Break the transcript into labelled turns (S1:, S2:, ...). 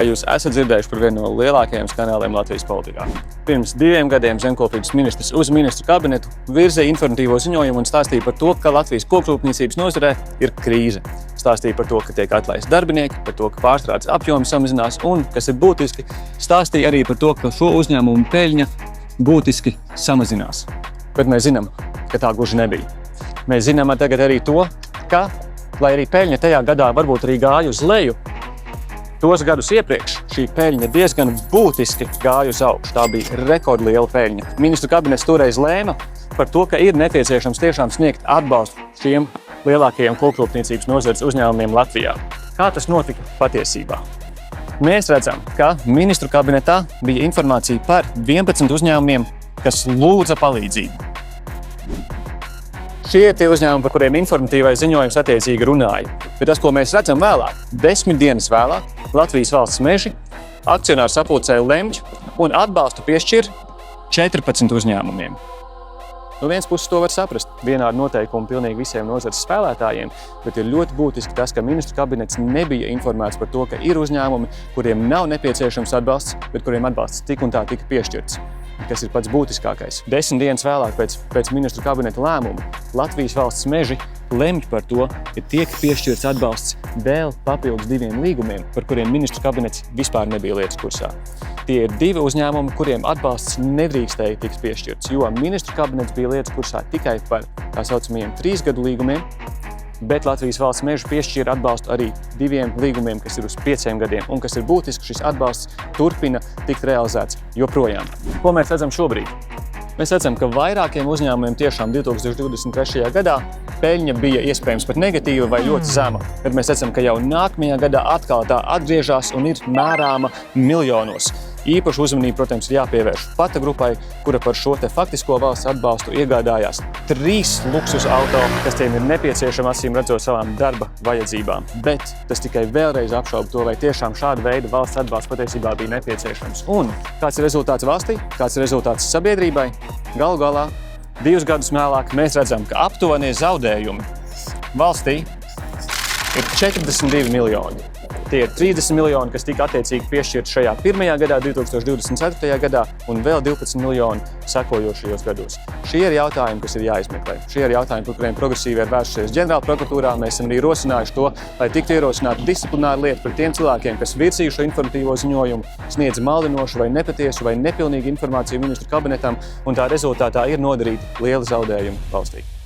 S1: Jūs esat dzirdējuši par vienu no lielākajiem skandāliem Latvijas politikā. Pirms 2 gadiem zemkopības ministrs uz ministru kabinetu virzīja informatīvo ziņojumu un stāstīja par to, ka Latvijas kokrūpniecības nozarē ir krīze. Stāstīja par to, ka tiek atlaisti darbinieki, par to, ka pārstrādes apjomi samazinās un, kas ir būtiski, stāstīja arī par to, ka šo uzņēmumu peļņa būtiski samazinās. Bet mēs zinām, ka tā gluži nebija. Mēs zinām tagad arī to, ka, lai arī peļņa tajā gadā varbūt arī gāja uz leju, tos gadus iepriekš šī peļņa diezgan būtiski gāja uz augšu. Tā bija rekordliela peļņa. Ministru kabinets toreiz lēma par to, ka ir nepieciešams tiešām sniegt atbalstu šiem lielākajiem kokrūpniecības nozares uzņēmumiem Latvijā. Kā tas notika patiesībā? Mēs redzam, ka ministru kabinetā bija informācija par 11 uzņēmumiem, kas lūdza palīdzību. Šie ir tie uzņēmumi, par kuriem informatīvais ziņojums attiecīgi runāja. Bet tas, ko mēs redzam vēlāk, 10 dienas vēlāk, Latvijas valsts meži akcionāru sapulcēja lemj un atbalstu piešķir 14 uzņēmumiem. No vienas puses to var saprast, vienādi noteikumi pilnīgi visiem nozares spēlētājiem, bet ir ļoti būtiski tas, ka ministru kabinets nebija informēts par to, ka ir uzņēmumi, kuriem nav nepieciešams atbalsts, bet kuriem atbalsts tik un tā tika piešķirts. Kas ir pats būtiskākais. 10 dienas vēlāk pēc ministru kabineta lēmuma Latvijas valsts meži lemj par to, ka tiek piešķirts atbalsts vēl papildus 2 līgumiem, par kuriem ministru kabinets vispār nebija lietas kursā. Tie ir 2 uzņēmumi, kuriem atbalsts nedrīkstēja tiks piešķirts, jo ministru kabinets bija lietas kursā tikai par tā saucamajiem 3 gadu līgumiem, bet Latvijas valsts meži piešķīra atbalstu arī 2 līgumiem, kas ir uz 5 gadiem, un kas ir būtiski, šis atbalsts turpina tikt realizēts joprojām. Ko mēs redzam šobrīd? Mēs redzam, ka vairākiem uzņēmumiem tiešām 2023. gadā peļņa bija iespējams pat negatīva vai ļoti zema, bet mēs redzam, ka jau nākamajā gadā atkal tā atgriežas un ir mērāma miljonos. Īpaši uzmanību, protams, ir jāpievērš Pata grupai, kura par šo te faktisko valsts atbalstu iegādājās 3 luksus auto, kas tiem ir nepieciešami acīm redzot savām darba vajadzībām. Bet tas tikai vēlreiz apšauba to, vai tiešām šāda veida valsts atbalsts patiesībā bija nepieciešams. Un kāds ir rezultāts valstī, kāds ir rezultāts sabiedrībai? Galu galā, 2 gadus vēlāk mēs redzam, ka aptuvenie zaudējumi valstī ir 42 miljoni. Tie ir 30 miljoni, kas tika attiecīgi piešķirti šajā pirmajā gadā, 2024. gadā, un vēl 12 miljoni sekojošajos gados. Šie ir jautājumi, kas ir jāizmeklē. Šie ir jautājumi, par kuriem progresīvi ir vērsušies ģenerāla prokuratūrā. Mēs esam arī rosinājuši to, lai tiktu ierosināta disciplināra lieta par tiem cilvēkiem, kas virzīja šo informatīvo ziņojumu, sniedz maldinošu vai nepatiesu vai nepilnīgu informāciju ministru kabinetam, un tā rezultātā ir nodarīti lieli zaudējumi valstī.